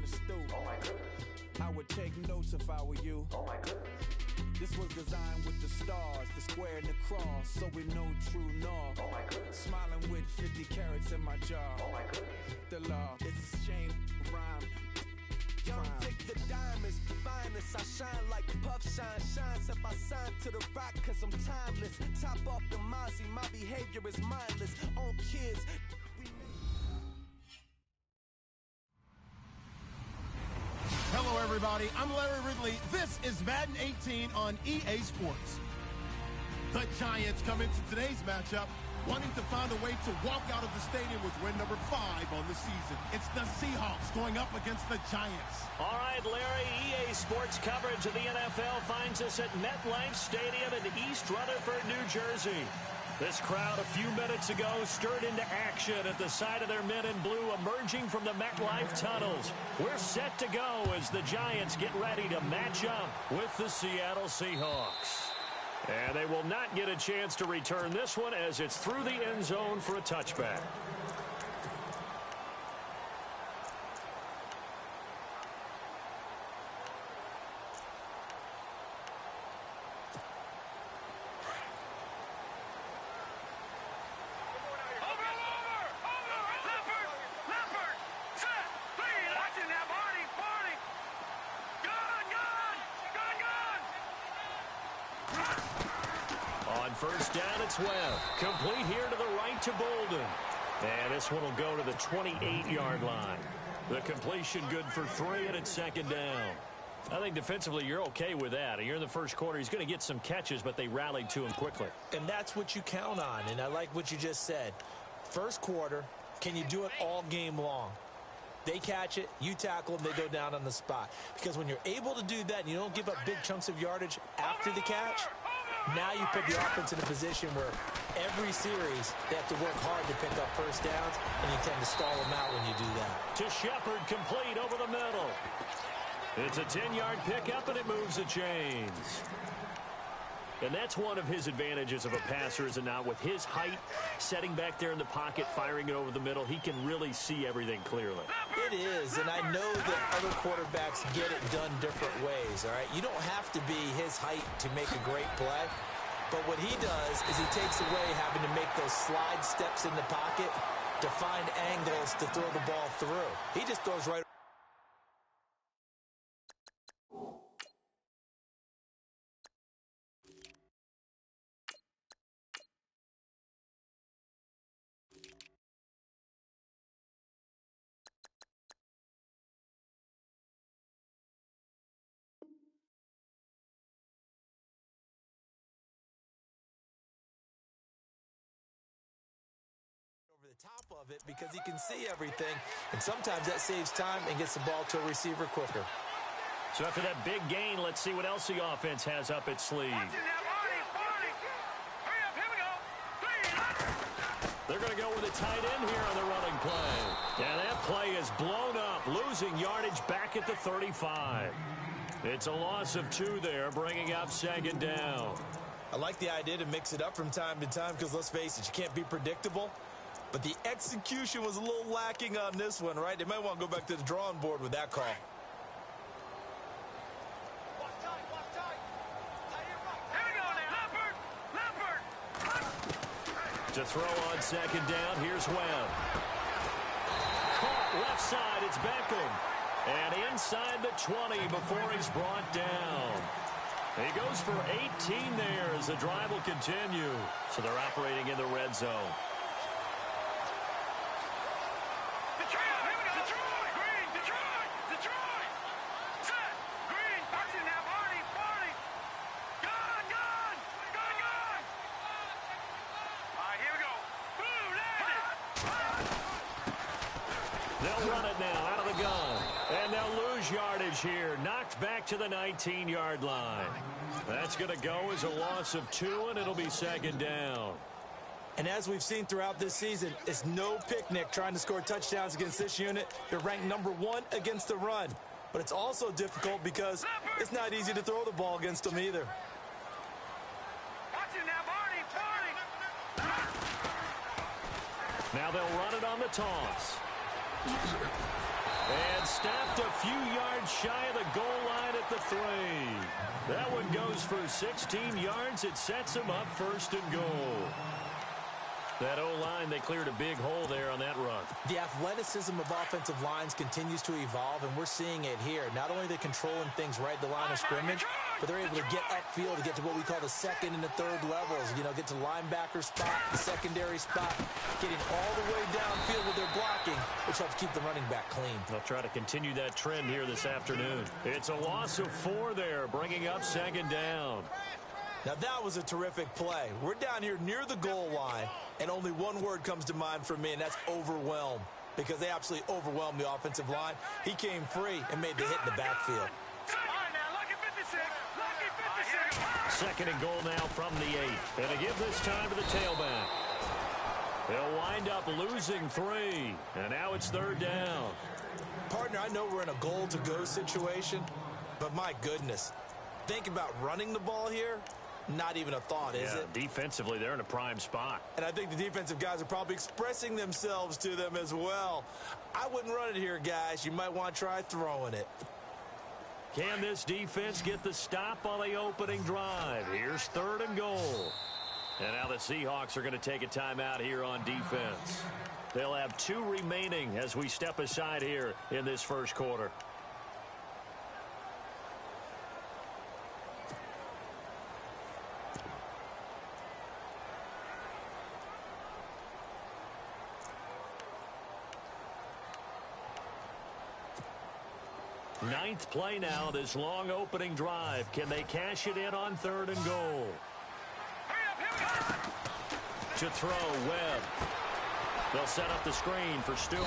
stoop. Oh my goodness. I would take notes if I were you. Oh my goodness. This was designed with the stars, the square and the cross, so we know true north. Oh my goodness. Smiling with 50 carats in my jaw. Oh my goodness. The law, it's a shame, rhyme. Young Vic, the diamonds, finest. I shine like puff shine, shines if I sign to the rock, cause I'm timeless. Top off the Mozzie, my behavior is mindless. On kids. Hello, everybody. I'm Larry Ridley. This is Madden 18 on EA Sports. The Giants come into today's matchup wanting to find a way to walk out of the stadium with win number 5 on the season. It's the Seahawks going up against the Giants. All right, Larry, EA Sports coverage of the NFL finds us at MetLife Stadium in East Rutherford, New Jersey. This crowd a few minutes ago stirred into action at the side of their men in blue emerging from the MetLife tunnels. We're set to go as the Giants get ready to match up with the Seattle Seahawks. And they will not get a chance to return this one as it's through the end zone for a touchback. First down, it's Webb. Complete here to the right to Bolden. And this one will go to the 28-yard line. The completion good for 3, and it's second down. I think defensively you're okay with that. You're in the first quarter. He's going to get some catches, but they rallied to him quickly. And that's what you count on, and I like what you just said. First quarter, can you do it all game long? They catch it, you tackle them, they go down on the spot. Because when you're able to do that and you don't give up big chunks of yardage after the catch, now you put the offense in a position where every series they have to work hard to pick up first downs, and you tend to stall them out when you do that. To Shepard, complete over the middle. It's a 10-yard pickup, and it moves the chains. And that's one of his advantages of a passer, is it not? With his height, setting back there in the pocket, firing it over the middle, he can really see everything clearly. It is, and I know that other quarterbacks get it done different ways, all right? You don't have to be his height to make a great play, but what he does is he takes away having to make those slide steps in the pocket to find angles to throw the ball through. He just throws right. Top of it because he can see everything, and sometimes that saves time and gets the ball to a receiver quicker. So after that big gain, let's see what else the offense has up its sleeve. They're going to go with a tight end here on the running play. And that play is blown up, losing yardage back at the 35. It's a loss of 2 there, bringing up second down. I like the idea to mix it up from time to time because, let's face it, you can't be predictable. But the execution was a little lacking on this one, right? They might want to go back to the drawing board with that call. To throw on second down, here's Webb. Caught left side, it's Beckham. And inside the 20 before he's brought down. He goes for 18 there as the drive will continue. So they're operating in the red zone. They'll run it now out of the gun. And they'll lose yardage here. Knocked back to the 19-yard line. That's going to go as a loss of 2, and it'll be second down. And as we've seen throughout this season, it's no picnic trying to score touchdowns against this unit. They're ranked number 1 against the run. But it's also difficult because it's not easy to throw the ball against them either. Now they'll run it on the toss. And stopped a few yards shy of the goal line at the 3. That one goes for 16 yards. It sets him up 1st and goal. That O-line, they cleared a big hole there on that run. The athleticism of offensive lines continues to evolve, and we're seeing it here. Not only are they controlling things right at the line of scrimmage, but they're able to get upfield to get to what we call the 2nd and the 3rd levels. You know, get to linebacker spot, the secondary spot, getting all the way downfield with their blocking, which helps keep the running back clean. They'll try to continue that trend here this afternoon. It's a loss of 4 there, bringing up 2nd down. Now, that was a terrific play. We're down here near the goal line, and only one word comes to mind for me, and that's overwhelm, because they absolutely overwhelmed the offensive line. He came free and made the hit in the backfield. 2nd and goal now from the 8. And to give this time to the tailback. They'll wind up losing 3, and now it's 3rd down. Partner, I know we're in a goal-to-go situation, but my goodness, think about running the ball here. Not even a thought, is it? Defensively, they're in a prime spot. And I think the defensive guys are probably expressing themselves to them as well. I wouldn't run it here, guys. You might want to try throwing it. Can this defense get the stop on the opening drive? Here's 3rd and goal. And now the Seahawks are going to take a timeout here on defense. They'll have 2 remaining as we step aside here in this 1st quarter. Ninth play now, this long opening drive. Can they cash it in on 3rd and goal? To throw, Webb. They'll set up the screen for Stewart.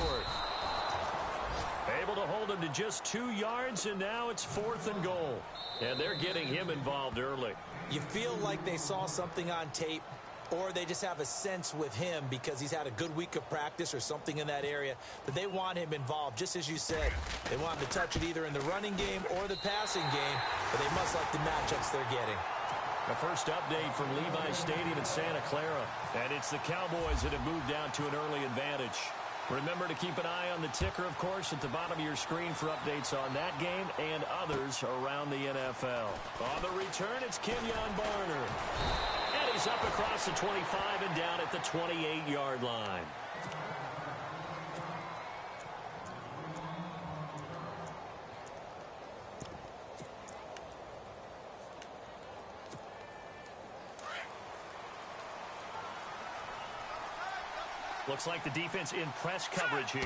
Able to hold him to just 2 yards, and now it's 4th and goal. And they're getting him involved early. You feel like they saw something on tape, or they just have a sense with him because he's had a good week of practice or something in that area that they want him involved. Just as you said, they want him to touch it either in the running game or the passing game, but they must like the matchups they're getting. The first update from Levi Stadium in Santa Clara, and it's the Cowboys that have moved down to an early advantage. Remember to keep an eye on the ticker, of course, at the bottom of your screen for updates on that game and others around the NFL. On the return, it's Kenyon Barner. And he's up across the 25 and down at the 28-yard line. Looks like the defense in press coverage here.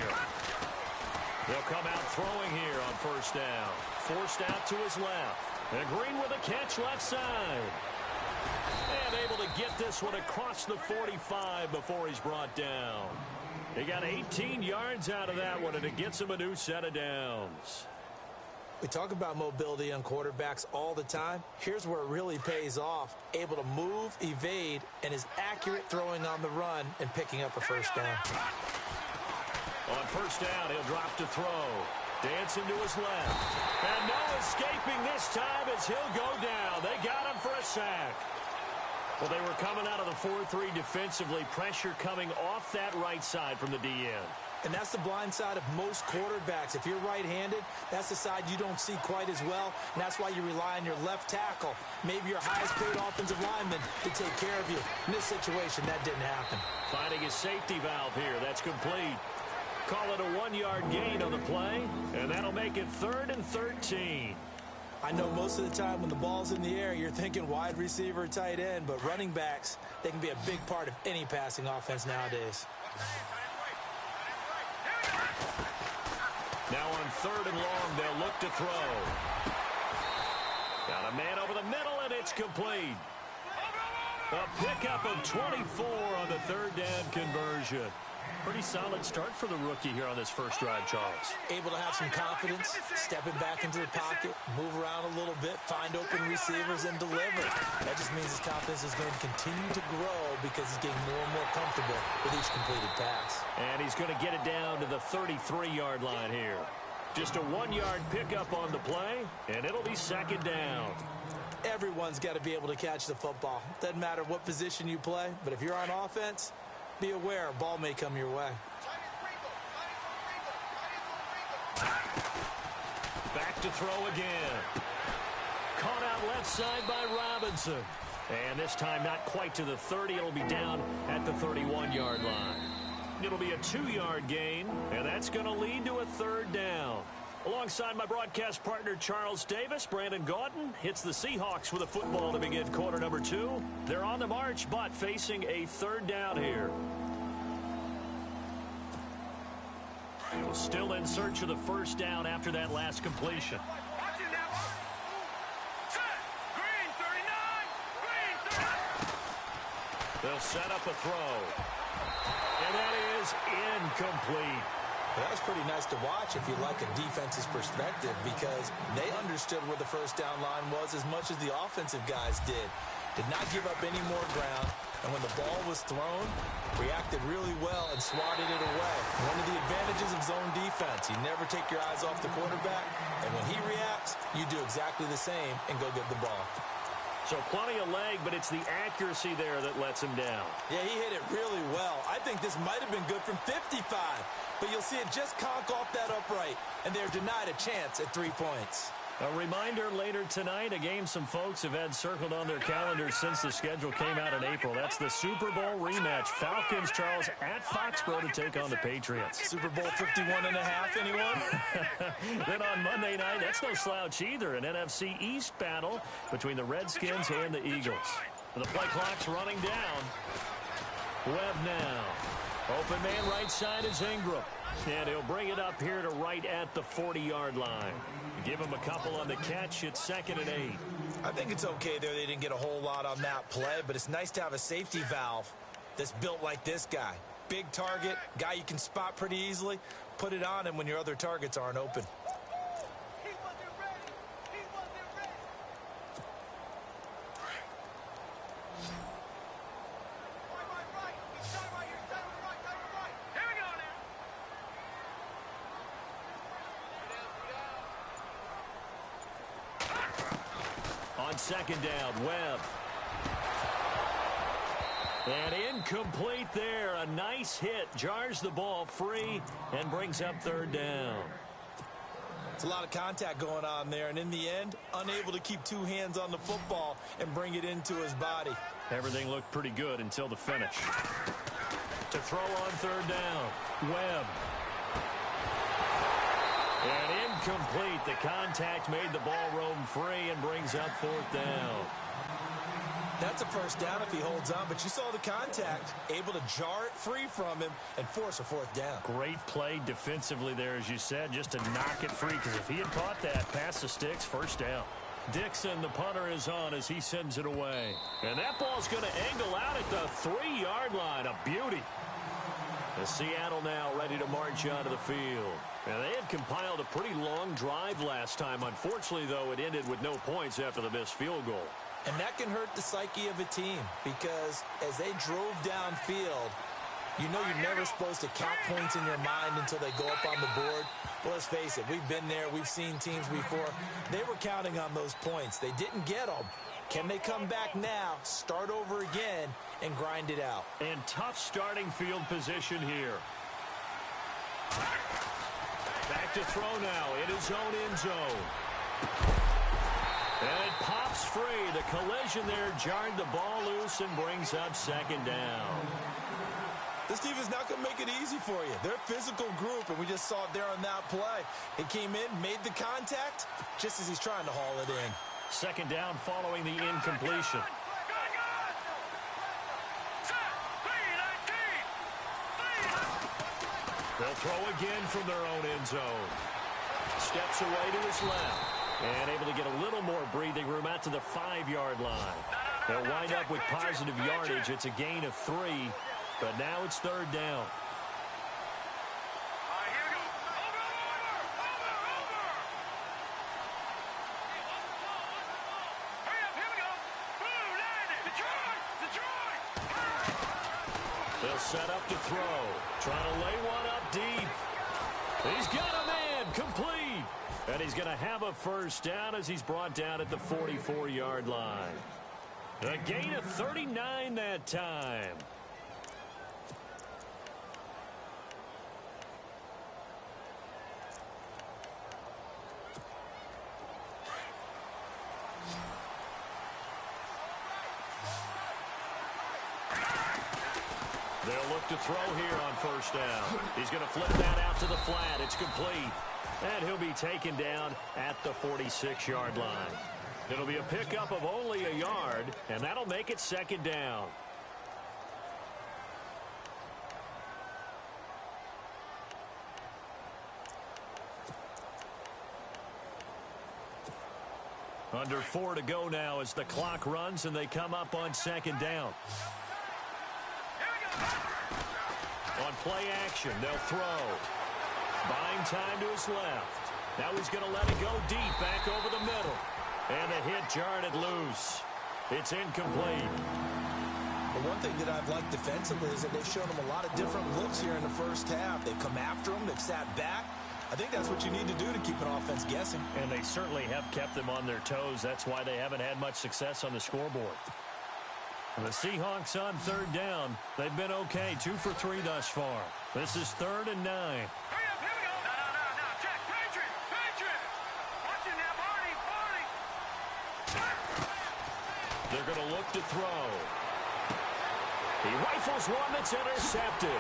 They'll come out throwing here on 1st down. Forced out to his left. And Green with a catch left side. And able to get this one across the 45 before he's brought down. He got 18 yards out of that one, and it gets him a new set of downs. We talk about mobility on quarterbacks all the time. Here's where it really pays off. Able to move, evade, and is accurate throwing on the run and picking up a 1st down. On 1st down, he'll drop to throw. Dancing to his left. And no escaping this time as he'll go down. They got him for a sack. Well, they were coming out of the 4-3 defensively. Pressure coming off that right side from the DN. And that's the blind side of most quarterbacks. If you're right-handed, that's the side you don't see quite as well, and that's why you rely on your left tackle, maybe your highest-paid offensive lineman, to take care of you. In this situation, that didn't happen. Finding his safety valve here. That's complete. Call it a 1-yard gain on the play, and that'll make it 3rd and 13. I know most of the time when the ball's in the air, you're thinking wide receiver, tight end, but running backs, they can be a big part of any passing offense nowadays. Now on 3rd and long, they'll look to throw. Got a man over the middle, and it's complete. A pickup of 24 on the 3rd down conversion. Pretty solid start for the rookie here on this first drive, Charles. Able to have some confidence, stepping back into the pocket, move around a little bit, find open receivers, and deliver. That just means his confidence is going to continue to grow because he's getting more and more comfortable with each completed pass. And he's going to get it down to the 33-yard line here. Just a 1-yard pickup on the play, and it'll be 2nd down. Everyone's got to be able to catch the football. Doesn't matter what position you play, but if you're on offense, be aware a ball may come your way. Back to throw again. Caught out left side by Robinson. And this time not quite to the 30. It'll be down at the 31-yard line. It'll be a 2-yard gain, and that's going to lead to a third down. Alongside my broadcast partner, Charles Davis, Brandon Gaudin hits the Seahawks with a football to begin quarter number 2. They're on the march, but facing a third down here. Still in search of the first down after that last completion. They'll set up a throw. And that is incomplete. That was pretty nice to watch if you like a defense's perspective, because they understood where the first down line was as much as the offensive guys did. Did not give up any more ground, and when the ball was thrown, reacted really well and swatted it away. One of the advantages of zone defense, you never take your eyes off the quarterback, and when he reacts, you do exactly the same and go get the ball. So plenty of leg, but it's the accuracy there that lets him down. Yeah, he hit it really well. I think this might have been good from 55, but you'll see it just conk off that upright, and they're denied a chance at 3 points. A reminder later tonight, a game some folks have had circled on their calendars since the schedule came out in April. That's the Super Bowl rematch. Falcons, Charles, at Foxborough to take on the Patriots. Super Bowl 51.5, anyone? Then on Monday night, that's no slouch either, an NFC East battle between the Redskins and the Eagles. The play clock's running down. Webb now. Open man right side is Ingram. And he'll bring it up here to right at the 40-yard line. Give him a couple on the catch. It's 2nd and 8. I think it's okay there. They didn't get a whole lot on that play, but it's nice to have a safety valve that's built like this guy. Big target, guy you can spot pretty easily. Put it on him when your other targets aren't open. On second down, Webb. And incomplete there. A nice hit. Jars the ball free and brings up third down. It's a lot of contact going on there, and in the end, unable to keep two hands on the football and bring it into his body. Everything looked pretty good until the finish. To throw on third down, Webb. And incomplete. The contact made the ball roam free and brings up fourth down. That's a first down if he holds on, but you saw the contact, able to jar it free from him and force a fourth down. Great play defensively there, as you said, just to knock it free, because if he had caught that, past the sticks, first down. Dixon, the punter, is on as he sends it away. And that ball's going to angle out at the 3-yard line. A beauty. The Seattle now ready to march onto the field. And they had compiled a pretty long drive last time. Unfortunately, though, it ended with no points after the missed field goal. And that can hurt the psyche of a team, because as they drove downfield, you know you're never supposed to count points in your mind until they go up on the board. But let's face it, we've been there. We've seen teams before. They were counting on those points. They didn't get them. Can they come back now, start over again, and grind it out? And tough starting field position here. Back to throw now in his own end zone. And it pops free. The collision there jarred the ball loose and brings up second down. This team is not going to make it easy for you. They're a physical group, and we just saw it there on that play. He came in, made the contact, just as he's trying to haul it in. Second down following the incompletion. They'll throw again from their own end zone. Steps away to his left. And able to get a little more breathing room out to the 5-yard line. They'll wind up with positive yardage. It's a gain of 3, but now it's third down. They'll set up to throw. Trying to lay one up deep. He's got a man, complete. And he's going to have a first down as he's brought down at the 44-yard line. A gain of 39 that time. They'll look to throw here on first down. He's going to flip that out to the flat. It's complete. And he'll be taken down at the 46-yard line. It'll be a pickup of only a yard, and that'll make it second down. Under 4 to go now as the clock runs and they come up on second down. On play action, they'll throw. Buying time to his left. Now he's going to let it go deep back over the middle. And the hit jarred it loose. It's incomplete. The one thing that I've liked defensively is that they've shown him a lot of different looks here in the first half. They've come after him. They've sat back. I think that's what you need to do to keep an offense guessing. And they certainly have kept them on their toes. That's why they haven't had much success on the scoreboard. And the Seahawks on third down. They've been okay, 2 for 3 thus far. This is 3rd and 9. Hurry up, here we go. No. Check. Patriot. Watch it now, Barney. They're going to look to throw. He rifles one that's intercepted.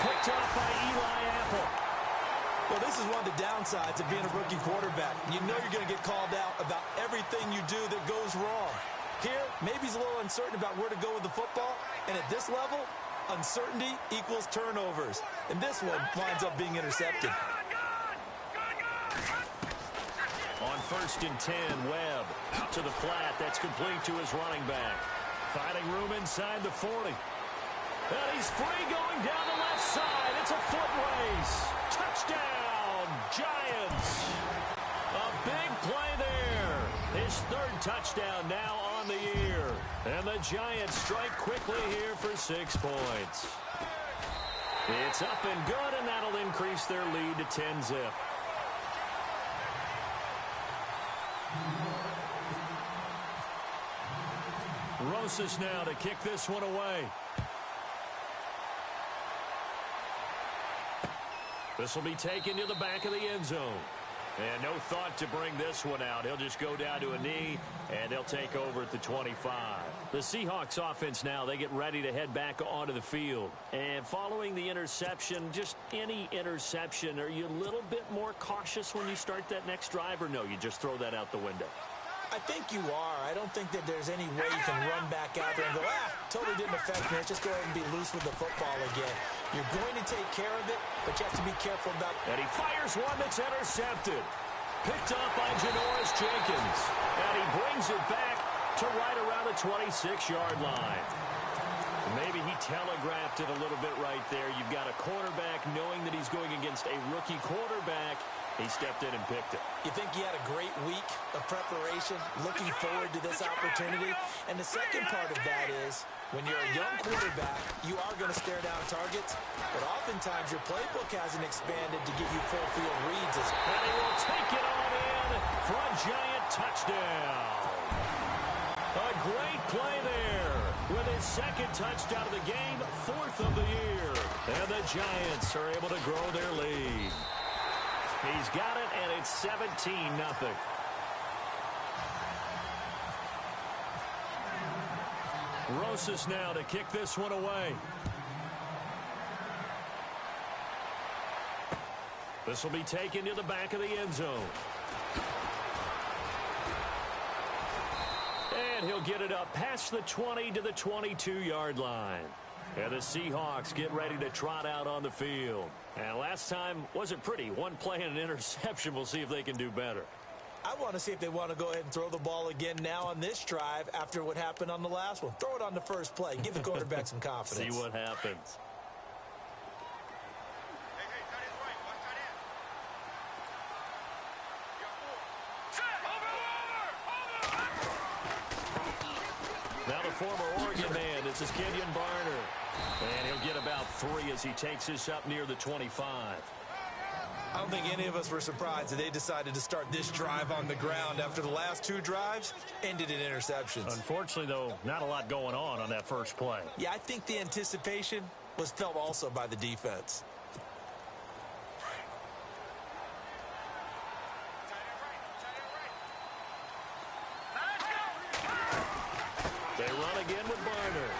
Picked up by Eli Apple. Well, this is one of the downsides of being a rookie quarterback. You know you're going to get called out about everything you do that goes wrong. Here, maybe he's a little uncertain about where to go with the football. And at this level, uncertainty equals turnovers. And this one winds up being intercepted. On 1st and 10, Webb out to the flat. That's complete to his running back. Finding room inside the 40. And he's free going down the left side. It's a foot race. Touchdown, Giants. A big play there. His 3rd touchdown now on the year. And the Giants strike quickly here for 6 points. It's up and good, and that'll increase their lead to 10-zip. Rosas now to kick this one away. This will be taken to the back of the end zone. And no thought to bring this one out. He'll just go down to a knee, and they'll take over at the 25. The Seahawks offense now, they get ready to head back onto the field. And following the interception, just any interception, are you a little bit more cautious when you start that next drive, or no, you just throw that out the window? I think you are. I don't think that there's any way you can run back out there and go, totally didn't affect me. Let's just go ahead and be loose with the football again. You're going to take care of it, but you have to be careful about it. And he fires one that's intercepted. Picked up by Janoris Jenkins. And he brings it back to right around the 26-yard line. Maybe he telegraphed it a little bit right there. You've got a quarterback knowing that he's going against a rookie quarterback. He stepped in and picked it. You think he had a great week of preparation, looking forward to this opportunity? And the second part of that is, when you're a young quarterback, you are going to stare down targets, but oftentimes your playbook hasn't expanded to give you full field reads. And he will take it on in for a Giant touchdown. A great play there with his 2nd touchdown of the game, 4th of the year. And the Giants are able to grow their lead. He's got it, and it's 17-0. Rosas now to kick this one away. This will be taken to the back of the end zone. And he'll get it up past the 20 to the 22-yard line. And the Seahawks get ready to trot out on the field. And last time wasn't pretty. One play and an interception. We'll see if they can do better. I want to see if they want to go ahead and throw the ball again now on this drive after what happened on the last one. Throw it on the first play. Give the quarterback some confidence. See what happens. Now the former Oregon man, this is Kenyon Barner. And he'll get about 3 as he takes this up near the 25. I don't think any of us were surprised that they decided to start this drive on the ground after the last 2 drives ended in interceptions. Unfortunately, though, not a lot going on that first play. Yeah, I think the anticipation was felt also by the defense. They run again with Barner.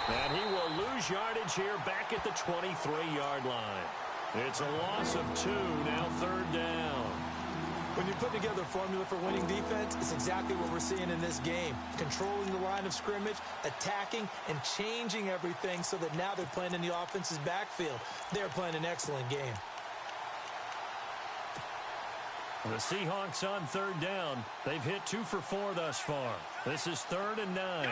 And he will lose lose yardage here back at the 23-yard line. It's a loss of 2, now 3rd down. When you put together a formula for winning defense, it's exactly what we're seeing in this game. Controlling the line of scrimmage, attacking, and changing everything so that now they're playing in the offense's backfield. They're playing an excellent game. The Seahawks on 3rd down. They've hit 2 for 4 thus far. This is 3rd and 9.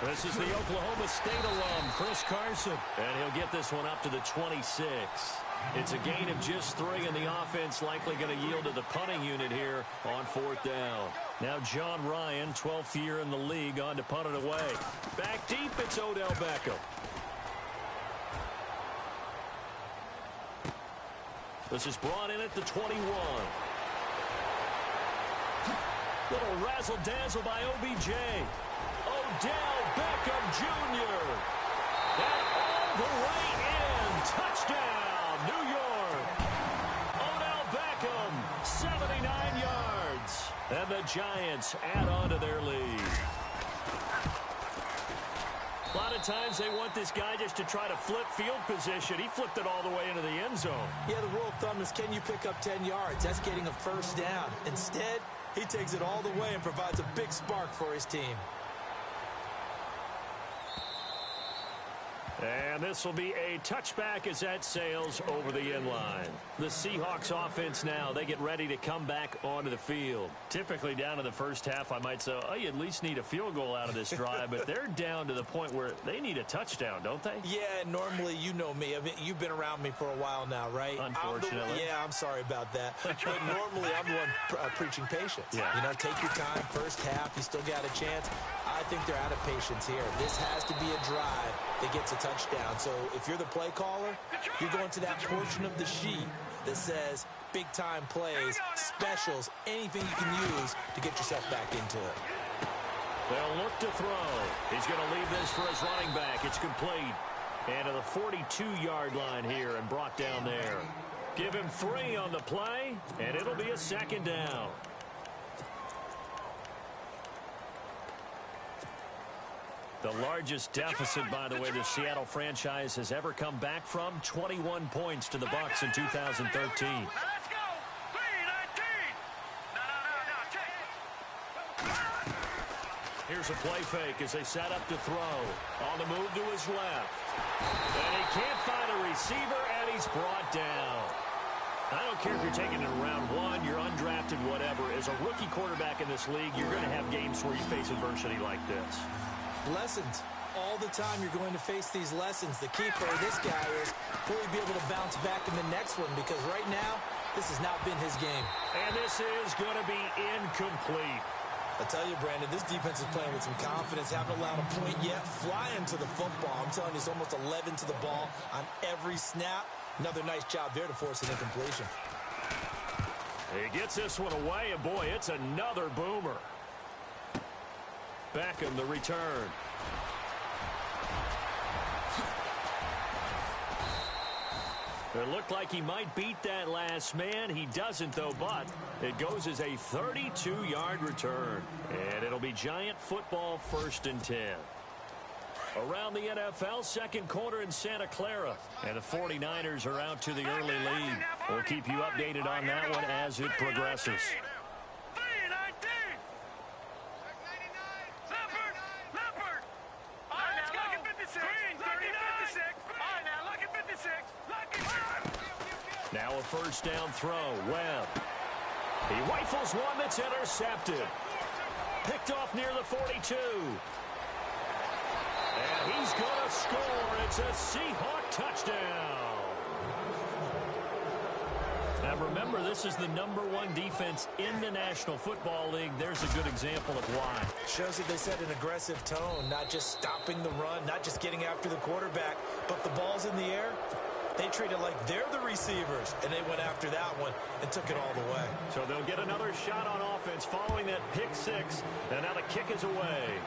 This is the Oklahoma State alum, Chris Carson. And he'll get this one up to the 26. It's a gain of just 3, and the offense likely going to yield to the punting unit here on 4th down. Now John Ryan, 12th year in the league, on to punt it away. Back deep, it's Odell Beckham. This is brought in at the 21. Little razzle-dazzle by OBJ. Odell Beckham Jr. And all the way in. Touchdown, New York. Odell Beckham, 79 yards. And the Giants add on to their lead. A lot of times they want this guy just to try to flip field position. He flipped it all the way into the end zone. Yeah, the rule of thumb is, can you pick up 10 yards? That's getting a 1st down. Instead, he takes it all the way and provides a big spark for his team. And this will be a touchback as that sails over the end line. The Seahawks offense now, they get ready to come back onto the field. Typically down in the first half, I might say, oh, you at least need a field goal out of this drive, but they're down to the point where they need a touchdown, don't they? Yeah, normally, you know me. I mean, you've been around me for a while now, right? Unfortunately. I'm sorry about that. But normally, I'm the one preaching patience. Yeah. You know, take your time. First half, you still got a chance. I think they're out of patience here. This has to be a drive that gets a touchdown. So if you're the play caller, you're going to that portion of the sheet that says big-time plays, specials, anything you can use to get yourself back into it. They'll look to throw. He's going to leave this for his running back. It's complete. And to the 42-yard line here and brought down there. Give him 3 on the play, and it'll be a 2nd down. The largest deficit, by the way, the Seattle franchise has ever come back from, 21 points to the Bucs in 2013. Let's go! 3-19! Here's a play fake as they set up to throw. On the move to his left. And he can't find a receiver, and he's brought down. I don't care if you're taking it in round 1, you're undrafted, whatever. As a rookie quarterback in this league, you're going to have games where you face adversity like this. Lessons. All the time you're going to face these lessons. The key for this guy is will he be able to bounce back in the next one, because right now, this has not been his game. And this is going to be incomplete. I tell you, Brandon, this defense is playing with some confidence. Haven't allowed a point yet. Flying to the football. I'm telling you, it's almost 11 to the ball on every snap. Another nice job there to force an incompletion. He gets this one away, and boy, it's another boomer. Beckham, the return. It looked like he might beat that last man. He doesn't, though, but it goes as a 32-yard return. And it'll be Giant football, 1st and 10. Around the NFL, 2nd quarter in Santa Clara. And the 49ers are out to the early lead. We'll keep you updated on that one as it progresses. Now a 1st down throw. Webb. He rifles one that's intercepted. Picked off near the 42. And he's going to score. It's a Seahawk touchdown. Now remember, this is the #1 defense in the National Football League. There's a good example of why. Shows that they set an aggressive tone, not just stopping the run, not just getting after the quarterback, but the ball's in the air. They treat it like they're the receivers, and they went after that one and took it all the way. So they'll get another shot on offense following that pick 6, and now the kick is away.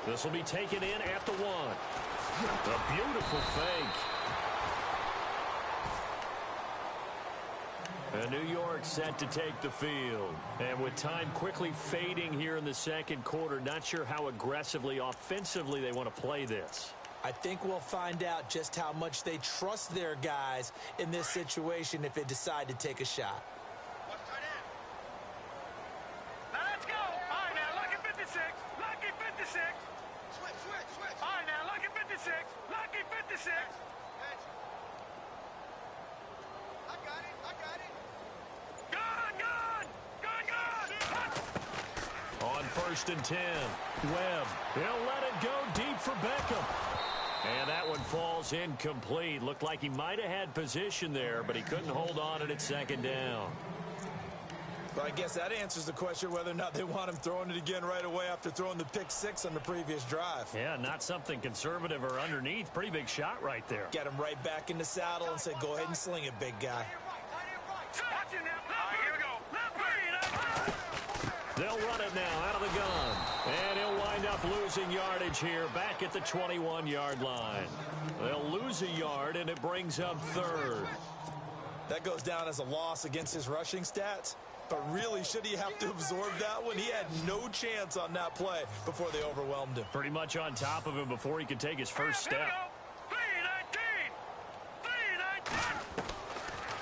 This will be taken in at the 1. A beautiful fake. And New York set to take the field. And with time quickly fading here in the second quarter, not sure how aggressively, offensively they want to play this. I think we'll find out just how much they trust their guys in this situation if they decide to take a shot. Now let's go. All right, now, lucky 56. Lucky 56. Switch. All right, now, lucky 56. Lucky 56. I got it. Good. On 1st and 10, Webb. He'll let it go deep for Beckham. And that one falls incomplete. Looked like he might have had position there, but he couldn't hold on at second down. Well, I guess that answers the question whether or not they want him throwing it again right away after throwing the pick 6 on the previous drive. Yeah, not something conservative or underneath. Pretty big shot right there. Get him right back in the saddle and say, go ahead and sling it, big guy. Watch it now. All right, here we go. They'll run it now out of the gun. And he'll wind up losing yardage here back at the 21-yard line. They'll lose a yard, and it brings up 3rd. That goes down as a loss against his rushing stats. But really, should he have to absorb that one? He had no chance on that play before they overwhelmed him. Pretty much on top of him before he could take his first step. 3-19.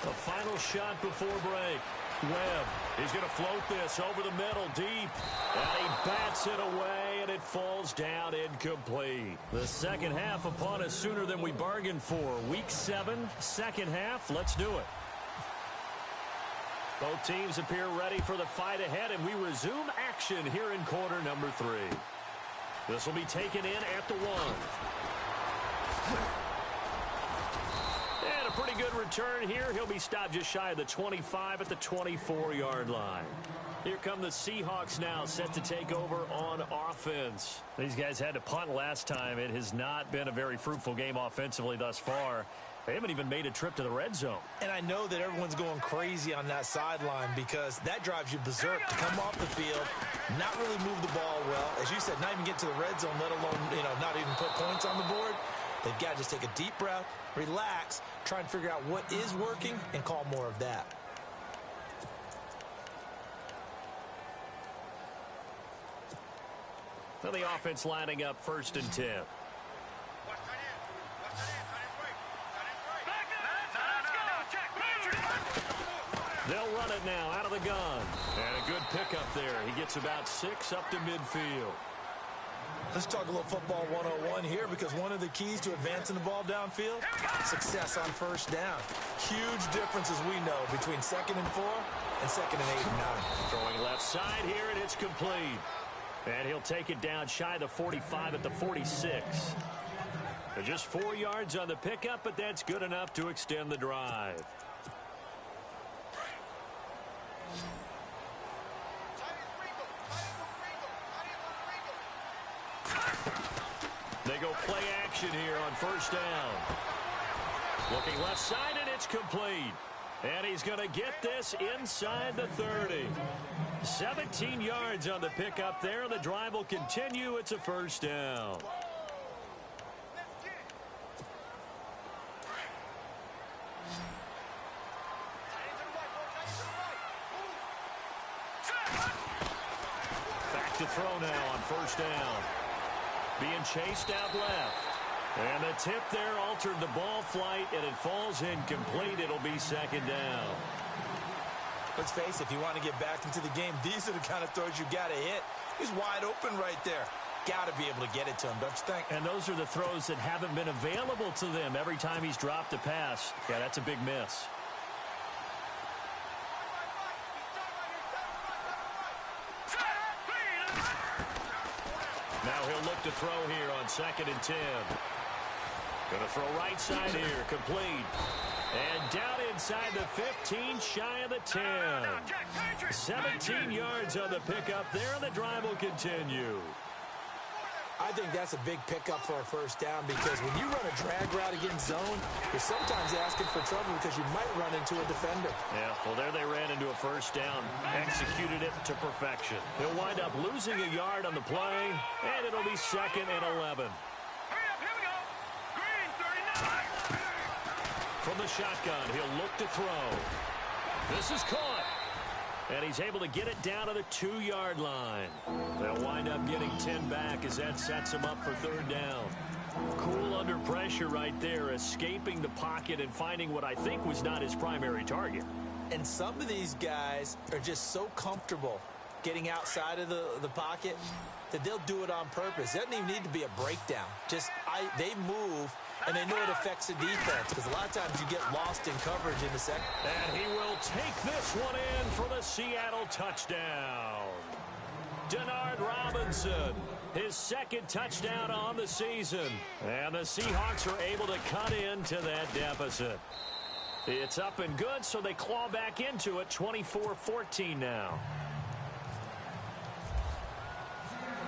The final shot before break. Webb, he's going to float this over the middle deep. And he bats it away, and it falls down incomplete. The second half upon us sooner than we bargained for. Week 7, second half. Let's do it. Both teams appear ready for the fight ahead, and we resume action here in quarter number 3. This will be taken in at the 1. And a pretty good return here. He'll be stopped just shy of the 25 at the 24-yard line. Here come the Seahawks now, set to take over on offense. These guys had to punt last time. It has not been a very fruitful game offensively thus far. They haven't even made a trip to the red zone. And I know that everyone's going crazy on that sideline because that drives you berserk to come off the field, not really move the ball well. As you said, not even get to the red zone, let alone, not even put points on the board. They've got to just take a deep breath, relax, try and figure out what is working, and call more of that. So the offense lining up 1st and 10. They'll run it now out of the gun. And a good pickup there. He gets about 6 up to midfield. Let's talk a little football 101 here because one of the keys to advancing the ball downfield, success on 1st down. Huge difference, as we know, between 2nd and 4 and 2nd and 8 and 9. Throwing left side here, and it's complete. And he'll take it down shy of the 45 at the 46. Just 4 yards on the pickup, but that's good enough to extend the drive. They go play action here on 1st down. Looking left side, and it's complete. And he's going to get this inside the 30. 17 yards on the pickup there. The drive will continue. It's a 1st down. Back to throw now on 1st down. Being chased out left. And the tip there altered the ball flight, and it falls incomplete. It'll be 2nd down. Let's face it, if you want to get back into the game, these are the kind of throws you got to hit. He's wide open right there. Got to be able to get it to him, don't you think? And those are the throws that haven't been available to them every time he's dropped a pass. Yeah, that's a big miss. Now he'll look to throw here on 2nd and 10. Going to throw right side here, complete. And down inside the 15, shy of the 10. 17 yards on the pickup there, and the drive will continue. I think that's a big pickup for a 1st down because when you run a drag route against zone, you're sometimes asking for trouble because you might run into a defender. Yeah, well, there they ran into a 1st down, executed it to perfection. He'll wind up losing a yard on the play, and it'll be 2nd and 11. Green, 39. From the shotgun, he'll look to throw. This is caught. And he's able to get it down to the 2-yard line. They'll wind up getting 10 back as that sets him up for third down. Cool under pressure right there, escaping the pocket and finding what I think was not his primary target. And some of these guys are just so comfortable getting outside of the pocket that they'll do it on purpose. It doesn't even need to be a breakdown. They move, and they know it affects the defense because a lot of times you get lost in coverage in the second. And he will take this one in for the Seattle touchdown. Denard Robinson, his second touchdown on the season. And the Seahawks are able to cut into that deficit. It's up and good, so they claw back into it, 24-14 now.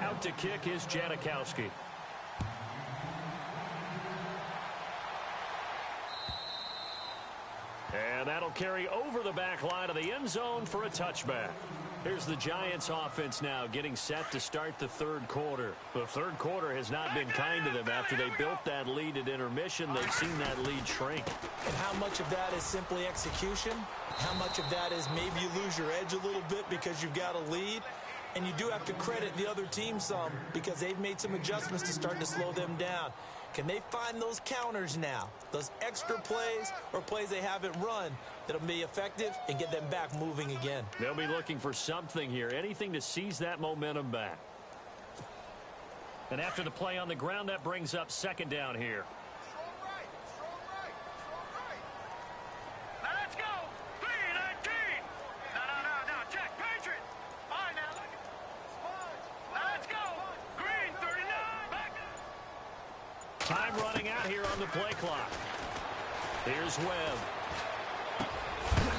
Out to kick is Janikowski. And that'll carry over the back line of the end zone for a touchback. Here's the Giants offense now getting set to start the third quarter. The third quarter has not been kind to them. After they built that lead at intermission, they've seen that lead shrink. And how much of that is simply execution? How much of that is maybe you lose your edge a little bit because you've got a lead? And you do have to credit the other team some because they've made some adjustments to start to slow them down. Can they find those counters now, those extra plays or plays they haven't run that'll be effective and get them back moving again? They'll be looking for something here, anything to seize that momentum back. And after the play on the ground, that brings up second down here. Now let's go. 3-19. No, check. Patriot. All right, now look. Now let's go. Green, 39. Back. Time running out here on the play clock. Here's Webb.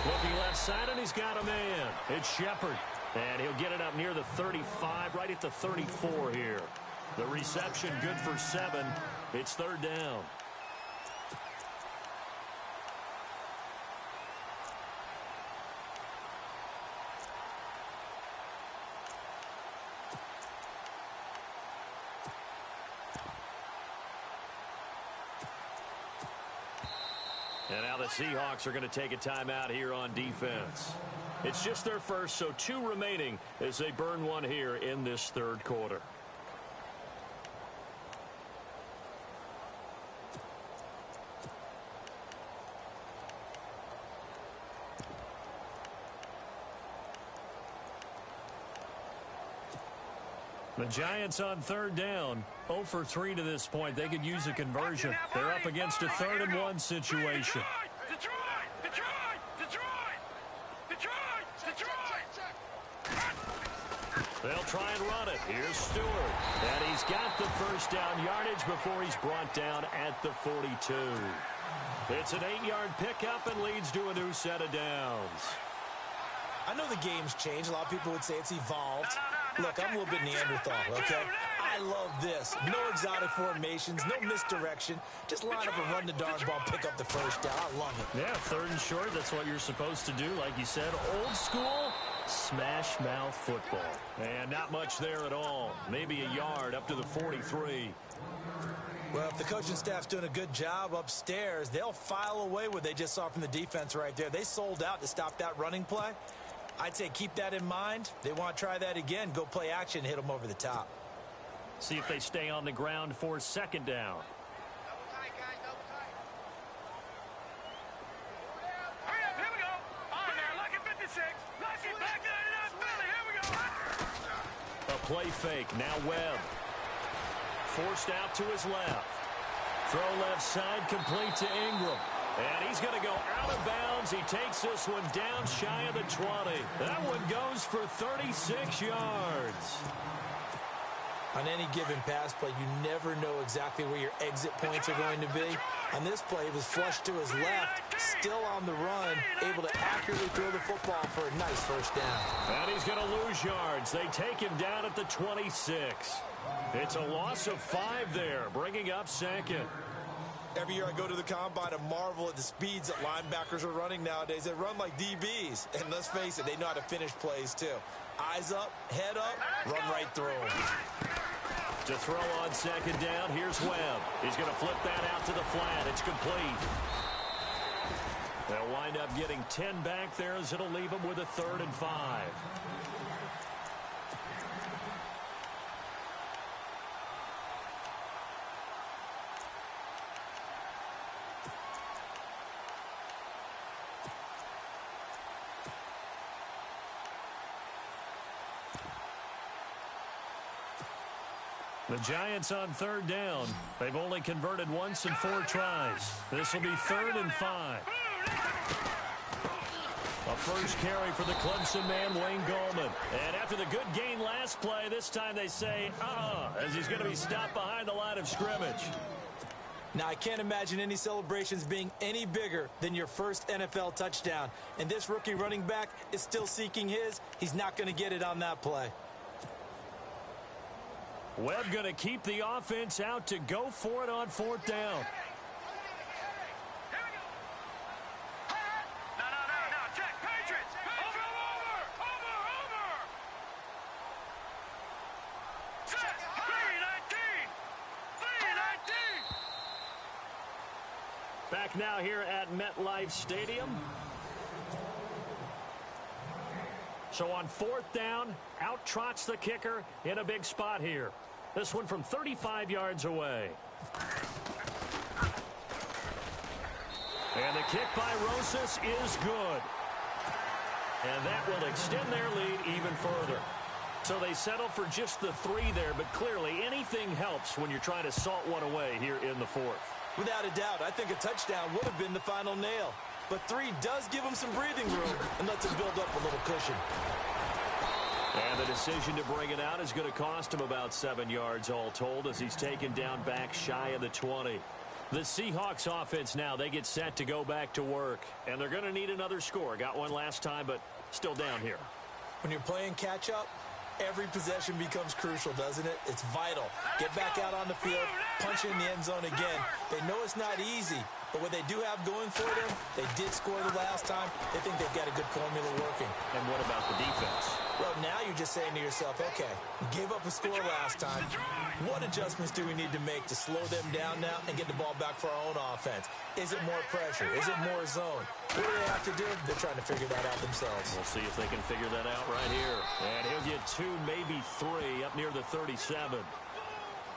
Looking left side, and he's got a man. It's Shepard. And he'll get it up near the 35, right at the 34 here. The reception good for 7. It's third down. And now the Seahawks are going to take a timeout here on defense. It's just their first, so 2 remaining as they burn one here in this third quarter. The Giants on third down, 0 for 3 to this point. They could use a conversion. They're up against a 3rd and 1 situation. They'll try and run it. Here's Stewart. And he's got the first down yardage before he's brought down at the 42. It's an 8-yard pickup and leads to a new set of downs. I know the game's changed. A lot of people would say it's evolved. Look, I'm a little bit Neanderthal, okay? I love this. No exotic formations, no misdirection. Just line up and run the darn ball, pick up the first down. I love it. Yeah, 3rd and short, that's what you're supposed to do. Like you said, old school smash mouth football. And not much there at all. Maybe a yard up to the 43. Well, if the coaching staff's doing a good job upstairs, they'll file away what they just saw from the defense right there. They sold out to stop that running play. I'd say keep that in mind. They want to try that again. Go play action, hit them over the top. See if they stay on the ground for second down. Double tight, guys, double tight. Hurry up, here we go. All right, now, Lucky 56. Lucky back 99 Philly, here we go. A play fake, now Webb. Forced out to his left. Throw left side, complete to Ingram. And he's going to go out of bounds. He takes this one down shy of the 20. That one goes for 36 yards. On any given pass play, you never know exactly where your exit points are going to be. On this play, he was flushed to his left, still on the run, able to accurately throw the football for a nice first down. And he's going to lose yards. They take him down at the 26. It's a loss of 5 there, bringing up second. Every year I go to the combine and marvel at the speeds that linebackers are running nowadays. They run like DBs. And let's face it, they know how to finish plays too. Eyes up, head up, run right through them. To throw on second down, here's Webb. He's going to flip that out to the flat. It's complete. They'll wind up getting 10 back there as it'll leave them with a 3rd and 5. The Giants on 3rd down. They've only converted once in 4 tries. This will be 3rd and 5. A first carry for the Clemson man, Wayne Gallman. And after the good gain last play, this time they say, as he's going to be stopped behind the line of scrimmage. Now, I can't imagine any celebrations being any bigger than your first NFL touchdown. And this rookie running back is still seeking his. He's not going to get it on that play. Webb going to keep the offense out to go for it on 4th down. No, check, Patriots! Over! Set, 3-19! Back now here at MetLife Stadium. So on 4th down, out trots the kicker in a big spot here. This one from 35 yards away. And the kick by Rosas is good. And that will extend their lead even further. So they settle for just the 3 there, but clearly anything helps when you're trying to salt one away here in the 4th. Without a doubt, I think a touchdown would have been the final nail. But 3 does give him some breathing room and lets him build up a little cushion. And the decision to bring it out is going to cost him about 7 yards all told as he's taken down back shy of the 20. The Seahawks offense now, they get set to go back to work. And they're going to need another score. Got one last time, but still down here. When you're playing catch-up, every possession becomes crucial, doesn't it? It's vital. Get back out on the field, punch in the end zone again. They know it's not easy, but what they do have going for them, they did score the last time. They think they've got a good formula working. And what about the defense? Well, now you're just saying to yourself, okay, we gave up a score last time. What adjustments do we need to make to slow them down now and get the ball back for our own offense? Is it more pressure? Is it more zone? What do they have to do? They're trying to figure that out themselves. We'll see if they can figure that out right here. And he'll get 2, maybe 3 up near the 37.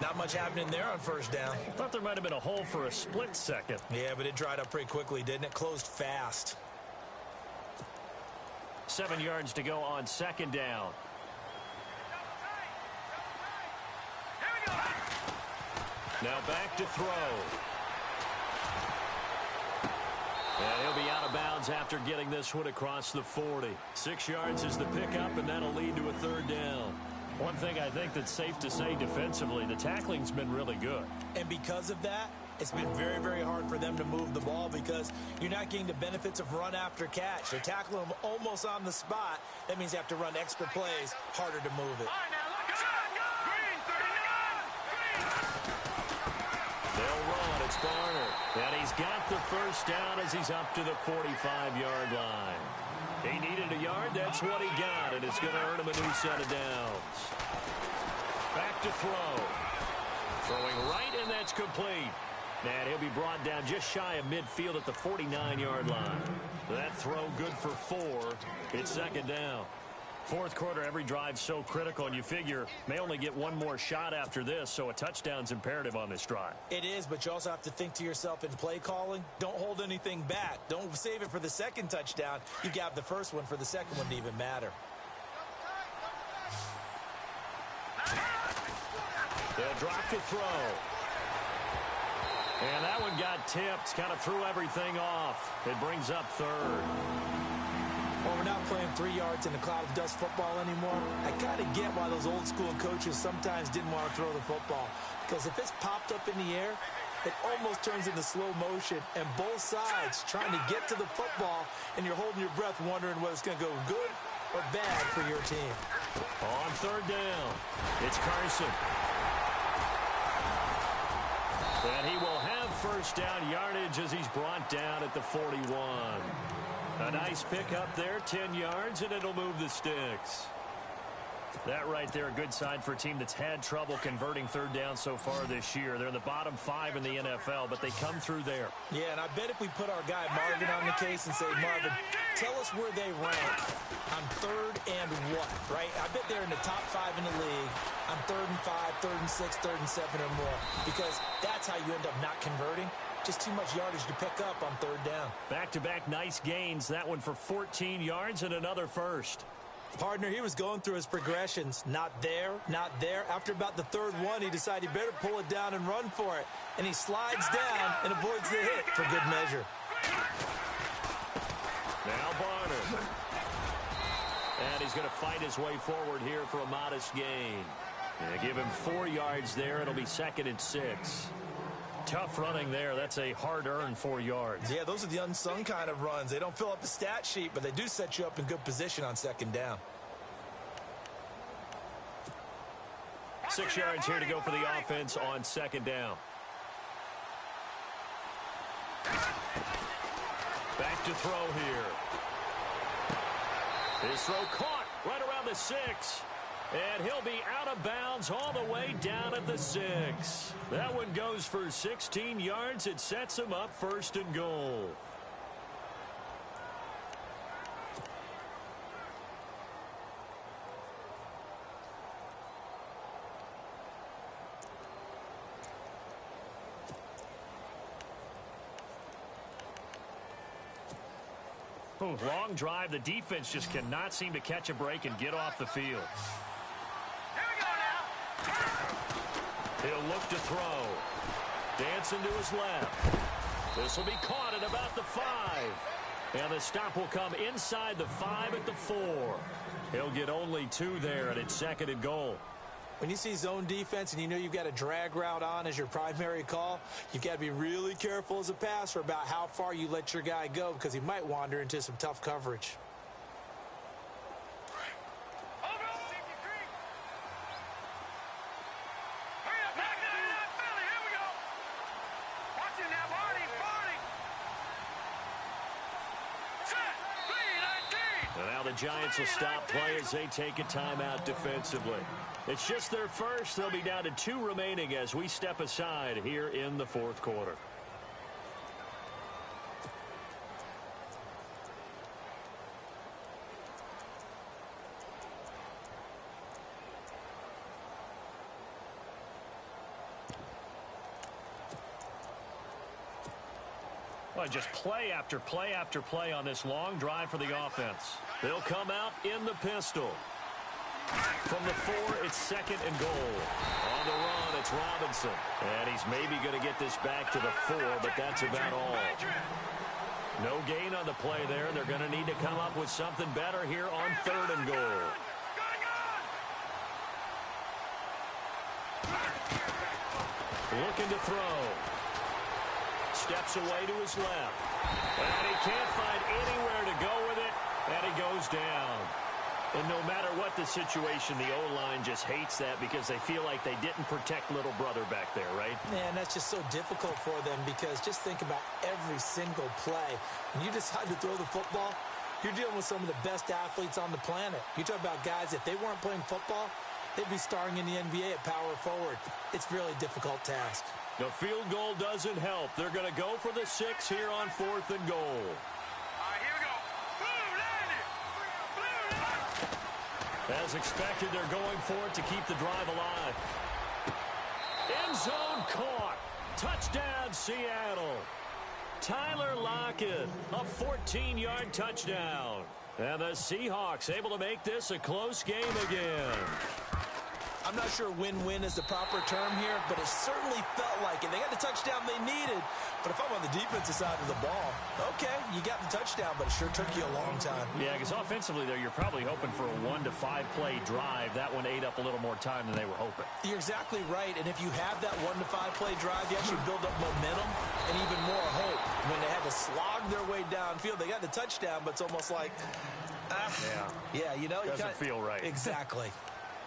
Not much happening there on 1st down. Thought there might have been a hole for a split second. Yeah, but it dried up pretty quickly, didn't it? Closed fast. 7 yards to go on 2nd down. Now back to throw. And he'll be out of bounds after getting this one across the 40. 6 yards is the pickup, and that'll lead to a 3rd down. One thing I think that's safe to say defensively, the tackling's been really good. And because of that, it's been very, very hard for them to move the ball because you're not getting the benefits of run after catch. They're tackling them almost on the spot. That means you have to run extra plays, harder to move it. They'll run. It's Garner. And he's got the 1st down as he's up to the 45-yard line. He needed a yard. That's what he got, and it's going to earn him a new set of downs. Back to throw. Throwing right, and that's complete. And he'll be brought down just shy of midfield at the 49-yard line. That throw good for 4. It's 2nd down. 4th quarter, every drive's so critical, and you figure may only get one more shot after this, so a touchdown's imperative on this drive. It is, but you also have to think to yourself in play calling, don't hold anything back. Don't save it for the 2nd touchdown. You got the 1st one for the 2nd one to even matter. They'll drop to throw. And that one got tipped, kind of threw everything off. It brings up 3rd. Well, we're not playing 3 yards in a cloud of dust football anymore. I kind of get why those old school coaches sometimes didn't want to throw the football. Because if it's popped up in the air, it almost turns into slow motion. And both sides trying to get to the football, and you're holding your breath wondering whether it's going to go good or bad for your team. On 3rd down, it's Carson. And he will have 1st down yardage as he's brought down at the 41. A nice pick up there, 10 yards, and it'll move the sticks. That right there, a good sign for a team that's had trouble converting third down so far this year. They're in the bottom 5 in the NFL, but they come through there. Yeah, and I bet if we put our guy Marvin on the case and say, Marvin, tell us where they rank on third and what, right? I bet they're in the top 5 in the league on 3rd and 5, 3rd and 6, 3rd and 7 or more, because that's how you end up not converting. Just too much yardage to pick up on third down. Back-to-back nice gains. That one for 14 yards and another first. Partner, he was going through his progressions. Not there, not there. After about the third one, he decided he better pull it down and run for it. And he slides down and avoids the hit for good measure. Now Barner. And he's going to fight his way forward here for a modest gain. Yeah, give him 4 yards there. It'll be 2nd and 6. Tough running there. That's a hard-earned 4 yards. Yeah, those are the unsung kind of runs. They don't fill up the stat sheet, but they do set you up in good position on 2nd down. 6 yards here to go for the offense on 2nd down. Back to throw here. His throw caught right around the 6. And he'll be out of bounds all the way down at the 6. That one goes for 16 yards. It sets him up 1st and goal. Ooh, long drive. The defense just cannot seem to catch a break and get off the field. He'll look to throw. Dancing to his left. This will be caught at about the 5. And the stop will come inside the 5 at the 4. He'll get only 2 there, and it's 2nd and goal. When you see zone defense and you know you've got a drag route on as your primary call, you've got to be really careful as a passer about how far you let your guy go, because he might wander into some tough coverage. The Giants will stop play as they take a timeout defensively. It's just their first. They'll be down to 2 remaining as we step aside here in the 4th quarter. Well, just play after play after play on this long drive for the offense. They'll come out in the pistol. From the 4, it's 2nd and goal. On the run, it's Robinson. And he's maybe going to get this back to the 4, but that's about all. No gain on the play there. They're going to need to come up with something better here on 3rd and goal. Looking to throw. Steps away to his left. And he can't find anywhere to go with it. And he goes down. And no matter what the situation, the O-line just hates that because they feel like they didn't protect little brother back there, right? Man, that's just so difficult for them, because just think about every single play. When you decide to throw the football, you're dealing with some of the best athletes on the planet. You talk about guys, if they weren't playing football, they'd be starring in the NBA at power forward. It's a really difficult task. The field goal doesn't help. They're going to go for the 6 here on 4th and goal. As expected, they're going for it to keep the drive alive. End zone caught. Touchdown, Seattle. Tyler Lockett, a 14-yard touchdown. And the Seahawks able to make this a close game again. I'm not sure win-win is the proper term here, but it certainly felt like it. They got the touchdown they needed, but if I'm on the defensive side of the ball, okay, you got the touchdown, but it sure took you a long time. Yeah, because offensively there, you're probably hoping for a 1 to 5 play drive. That one ate up a little more time than they were hoping. You're exactly right, and if you have that 1 to 5 play drive, you actually build up momentum and even more hope. When they had to slog their way downfield, they got the touchdown, but it's almost like, yeah, you know, doesn't feel right. Exactly.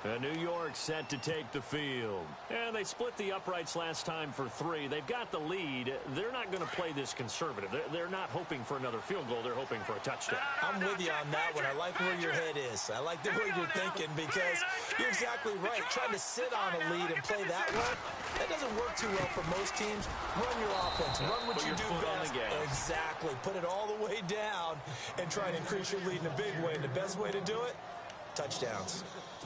New York set to take the field. And they split the uprights last time for 3. They've got the lead. They're not going to play this conservative. They're not hoping for another field goal. They're hoping for a touchdown. I'm with you on that one. I like where your head is. I like the way you're thinking because you're exactly right. Trying to sit on a lead and play that way, that doesn't work too well for most teams. Run your offense. Run what you do best. Exactly. Put it all the way down and try and increase your lead in a big way. And the best way to do it, touchdowns.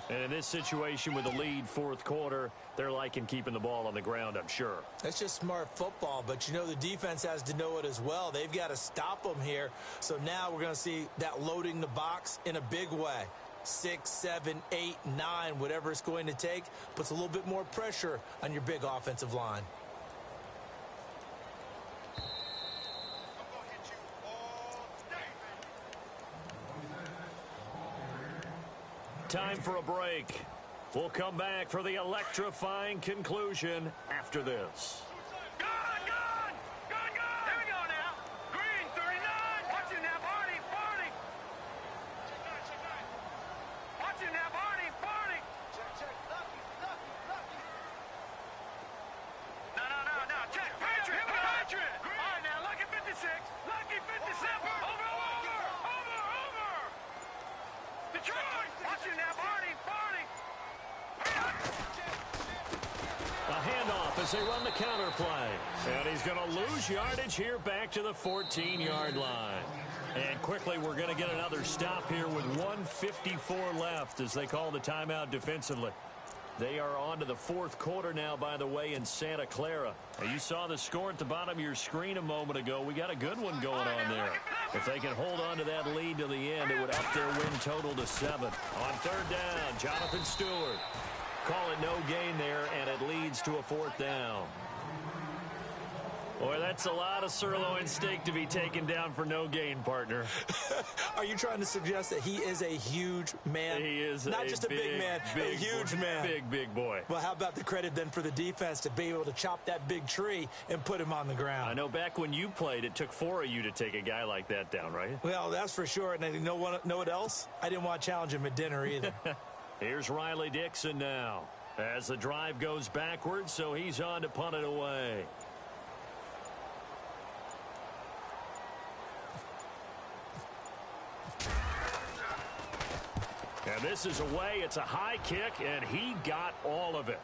And in this situation with the lead fourth quarter, they're liking keeping the ball on the ground, I'm sure. That's just smart football, but you know the defense has to know it as well. They've got to stop them here. So now we're going to see that loading the box in a big way. 6, 7, 8, 9, whatever it's going to take, puts a little bit more pressure on your big offensive line. Time for a break. We'll come back for the electrifying conclusion after this. Gone! Here we go now. Green, 39. Watch it now, Barney. Watch it now, Barney. Check. Lucky. No. Check. Patriot. Here we go. Patriot. All right, now, Lucky 56. Lucky 57. Over. Detroit. Watch it now, Barney. A handoff as they run the counter play. And he's going to lose yardage here back to the 14-yard line. And quickly we're going to get another stop here with 1:54 left as they call the timeout defensively. They are on to the fourth quarter now, by the way, in Santa Clara. Now, you saw the score at the bottom of your screen a moment ago. We got a good one going on there. If they can hold on to that lead to the end, it would up their win total to 7. On third down, Jonathan Stewart. Call it no gain there, and it leads to a fourth down. Boy, that's a lot of sirloin steak to be taken down for no gain, partner. Are you trying to suggest that he is a huge man? He is not just a big man, a huge man. Big boy. Well, how about the credit then for the defense to be able to chop that big tree and put him on the ground? I know back when you played, it took 4 of you to take a guy like that down, right? Well, that's for sure. And you know what else? I didn't want to challenge him at dinner either. Here's Riley Dixon now as the drive goes backwards, so he's on to punt it away. And this is away. It's a high kick, and he got all of it.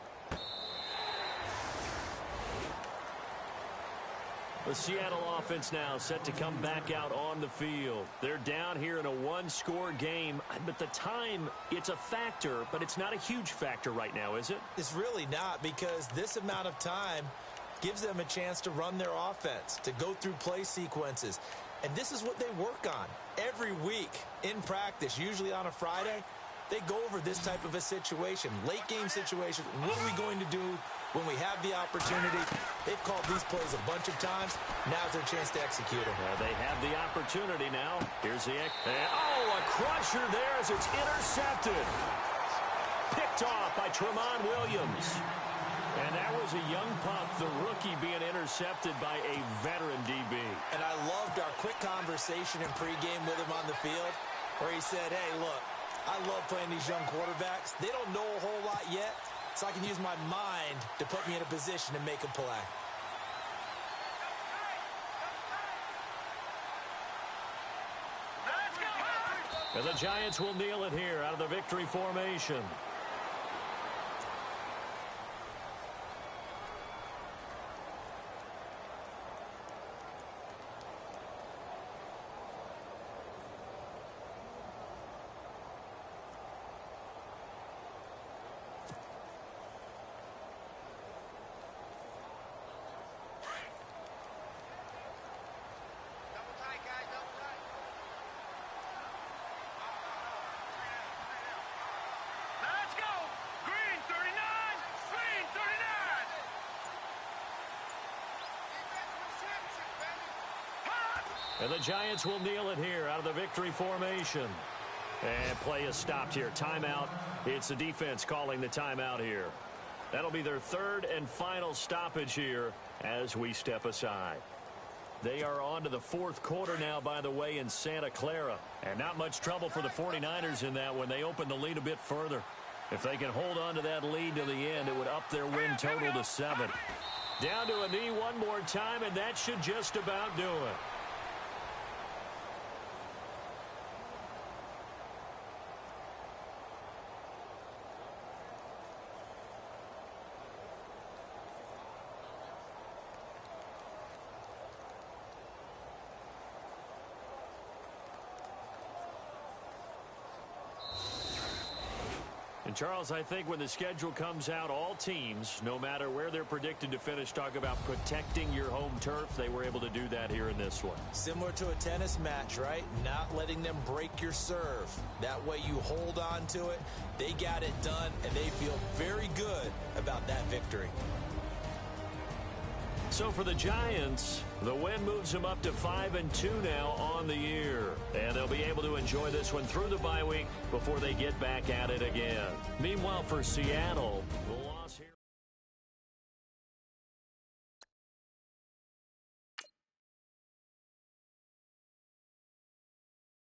The Seattle offense now set to come back out on the field. They're down here in a one-score game, but the time, it's a factor, but it's not a huge factor right now, is it? It's really not, because this amount of time gives them a chance to run their offense, to go through play sequences. And this is what they work on every week in practice, usually on a Friday. They go over this type of a situation, late game situation. What are we going to do when we have the opportunity? They've called these plays a bunch of times. Now's their chance to execute them. Well, they have the opportunity now. Here's the a crusher there as it's intercepted. Picked off by Tramon Williams. And that was a young pup, the rookie, being intercepted by a veteran DB. And I loved our quick conversation in pregame with him on the field where he said, hey, look, I love playing these young quarterbacks. They don't know a whole lot yet, so I can use my mind to put me in a position to make a play. Let's go! And the Giants will kneel it here out of the victory formation. And the Giants will kneel it here out of the victory formation. And play is stopped here. Timeout. It's the defense calling the timeout here. That'll be their third and final stoppage here as we step aside. They are on to the fourth quarter now, by the way, in Santa Clara. And not much trouble for the 49ers in that when they open the lead a bit further. If they can hold on to that lead to the end, it would up their win total to 7. Down to a knee one more time, and that should just about do it. And Charles, I think when the schedule comes out, all teams, no matter where they're predicted to finish, talk about protecting your home turf. They were able to do that here in this one. Similar to a tennis match, right? Not letting them break your serve. That way you hold on to it. They got it done, and they feel very good about that victory. So for the Giants, the win moves them up to 5-2 now on the year. And they'll be able to enjoy this one through the bye week before they get back at it again. Meanwhile, for Seattle, the loss here.